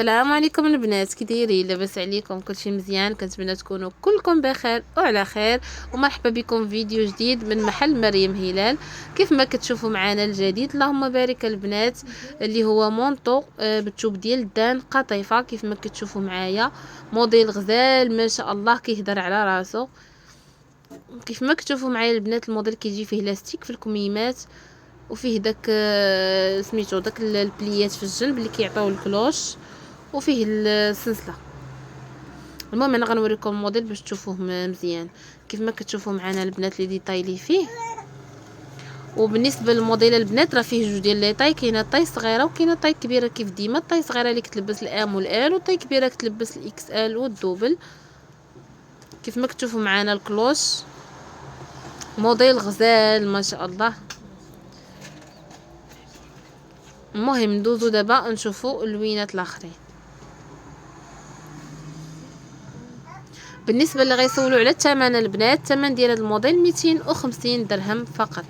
السلام عليكم البنات، كي دايرين؟ لاباس عليكم؟ كلشي مزيان؟ كنتمنى تكونوا كلكم بخير وعلى خير، ومرحبا بكم في فيديو جديد من محل مريم هلال. كيف ما كتشوفوا معنا الجديد اللهم بارك البنات اللي هو مونطو بالثوب ديال الدان قطيفه. كيف ما كتشوفوا معايا موديل غزال ما شاء الله كيهضر على راسو. كيف ما كتشوفوا معايا البنات الموديل كيجي فيه لاستيك في الكميمات، وفيه داك سميتو داك البليات في الجنب اللي كيعطيو الكلوش، وفيه السلسله. المهم انا غنوريكم الموديل باش تشوفوه مزيان. كيف ما كتشوفوا معنا البنات لي ديتاي لي فيه. وبالنسبه للموديل البنات راه فيه جوج ديال لي طاي، كاينه طاي صغيره وكاينه طاي كبيره. كيف ديما الطاي صغيره اللي كتلبس الام والال، والطاي كبيره كتلبس الاكس ال والدوبل. كيف ما كتشوفوا معنا الكلوش موديل غزال ما شاء الله. المهم ندوزو دابا نشوفوا اللوينات الاخرين. بالنسبه اللي غيسولوا على الثمن البنات، الثمن ديال هذا الموديل 250 درهم فقط.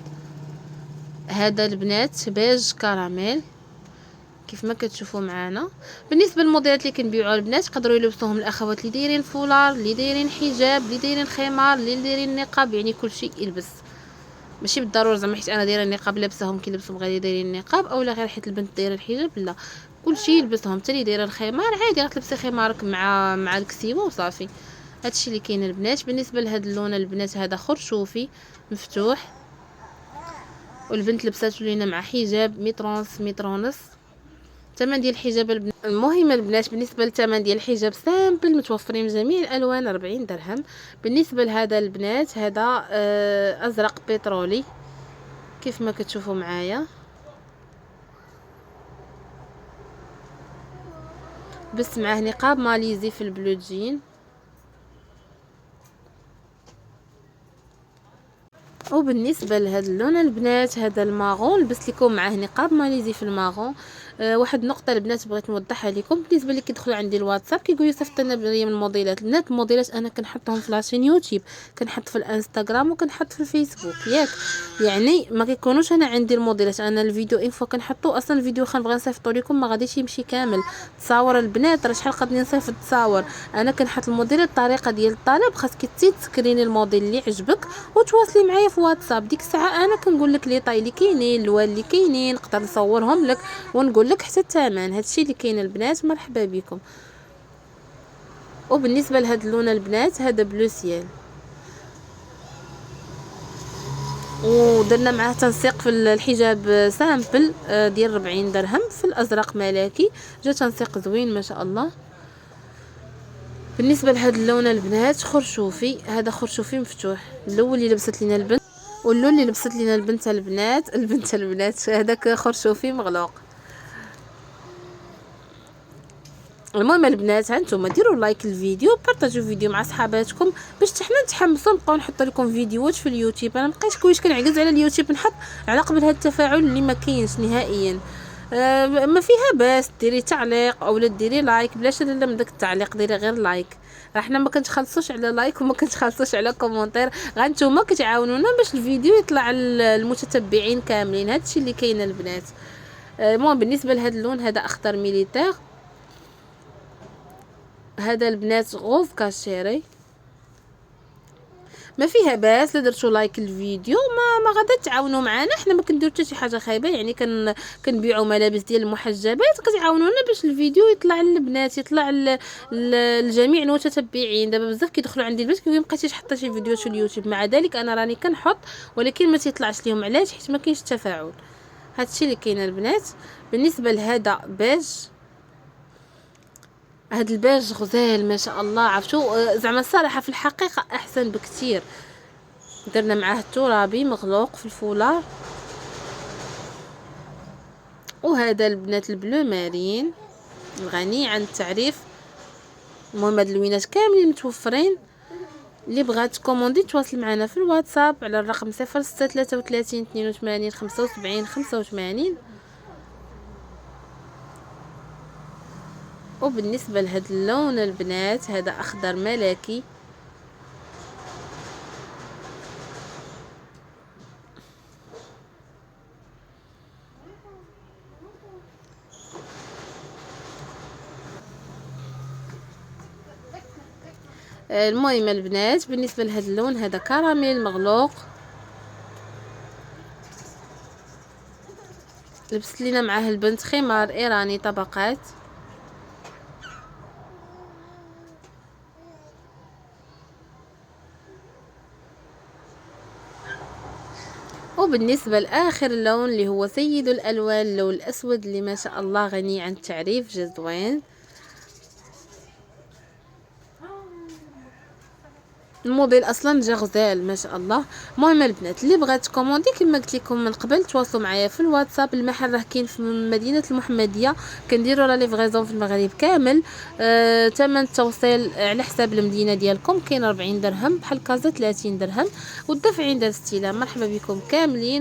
هذا البنات بيج كراميل كيف ما كتشوفوا معنا. بالنسبه للموديلات اللي كنبيعوها البنات يقدروا يلبسوهم الاخوات اللي دايرين فولار، اللي دايرين حجاب، اللي دايرين خمار، اللي دايرين نقاب، يعني كلشي يلبس. ماشي بالضروره زعما حيت انا دايره النقاب لابساهم كيلبسوا غير دايرين النقاب، اولا غير حيت البنت دايره الحجاب، لا كلشي يلبسهم. حتى اللي دايره الخمار عادي غتلبسي خمارك مع الكسيوه وصافي. هادشي اللي كاين البنات. بالنسبه لهاد اللون البنات هذا خرشوفي مفتوح، والبنت لبساتو لينا مع حجاب متر ونص متر ونص. الثمن ديال الحجاب البنات المهم البنات بالنسبه للثمن ديال الحجاب سامبل متوفرين جميع الالوان 40 درهم. بالنسبه لهذا البنات هذا ازرق بترولي كيف ما كتشوفوا معايا، بس معاه نقاب ماليزي في البلو جين. وبالنسبه لهذا اللون البنات هذا الماغون لبست لكم معاه نقاب ماليزي في الماغون. واحد النقطه البنات بغيت نوضحها لكم. بالنسبه اللي كيدخلوا عندي الواتساب كيقولوا لي صيفط لنا مريم الموديلات. البنات الموديلات انا كنحطهم في لاشين يوتيوب، كنحط في الانستغرام وكنحط في الفيسبوك ياك، يعني ما كيكونوش انا عندي الموديلات. انا الفيديو انفو كنحطو اصلا الفيديو خنبغي نصيفطو لكم ما غاديش يمشي كامل. تصاور البنات راه شحال قدني نصيفط تصاور. انا كنحط الموديل الطريقه ديال الطلب، خاصك تسكريني الموديل اللي عجبك وتواصلي معايا في واتساب. ديك الساعه انا كنقول لك لي طاي اللي كاينين الوان اللي كاينين نقدر نصورهم لك ونقول لك حتى الثمن. هادشي اللي كاين البنات. مرحبا بكم. وبالنسبه لهاد اللون البنات هذا بلو سيال، ودرنا معاه تنسيق في الحجاب سامبل ديال 40 درهم في الازرق ملكي. جا تنسيق زوين ما شاء الله. بالنسبه لهاد اللون البنات خرشوفي، هذا خرشوفي مفتوح. الاول اللي لبست لينا البنت واللون اللي لبست لينا البنت هذاك خرشوفي مغلوق. المهم البنات هانتوما ديروا لايك الفيديو، بارطاجيو الفيديو مع صحاباتكم باش حتى حنا نتحمسوا نبقاو نحط لكم فيديوهات في اليوتيوب. انا مابقيتش كلش كنعجز على اليوتيوب نحط على قبل هذا التفاعل اللي ما كاينش نهائيا. ما فيها باس ديري تعليق اولا ديري لايك، بلاش لا من داك التعليق ديري غير لايك. راه حنا ما كنتخلصوش على لايك وما كنتخلصوش على كومونتير، غير نتوما كتعاونونا باش الفيديو يطلع المتتبعين كاملين. هادشي اللي كاين البنات. المهم بالنسبه لهذا اللون هذا اخضر ميليتير، هذا البنات غوز كاشيري ما فيها باس. لا درتو لايك الفيديو ما غادا تعاونوا معنا، حنا ما كنديرو حتى شي حاجه خايبه، يعني كنبيعوا ملابس ديال المحجبات كتعاونونا باش الفيديو يطلع للبنات يطلع للجميع المتتبعين. دابا بزاف كيدخلوا عندي البنات كيقولوا بقيتيش حاطه شي فيديوهات في اليوتيوب، مع ذلك انا راني كنحط ولكن ما تيطلعش ليهم. علاش؟ حيت ما كاينش تفاعل. هادشي اللي كاين البنات. بالنسبه لهذا بيج، هاد البيج غزال ما شاء الله. عرفتوا زعما الصراحه في الحقيقه احسن بكثير. درنا معاه الترابي مغلوق في الفولار. وهذا البنات البلو مارين غني عن التعريف. المهم هاد اللوينات كاملين متوفرين. اللي بغات كوموندي تواصل معنا في الواتساب على الرقم 0633 82 75 85. وبالنسبه لهاد اللون البنات هذا اخضر ملكي، المهم البنات بالنسبه لهذا اللون هذا كراميل مغلوق، لبست لينا معاه البنت خمار ايراني طبقات. وبالنسبه لاخر لون اللي هو سيد الالوان اللون الاسود اللي ما شاء الله غني عن التعريف، جا زوين. الموديل اصلا جا غزال ما شاء الله. المهم البنات اللي بغات كوموندي كما قلت لكم من قبل تواصلوا معايا في الواتساب. المحل راه كاين في مدينه المحمديه، كنديروا لا ليفريزون في المغرب كامل. ثمن التوصيل على حساب المدينه ديالكم، كاين 40 درهم بحال كازا 30 درهم، والدفع عند الاستلام. مرحبا بكم كاملين.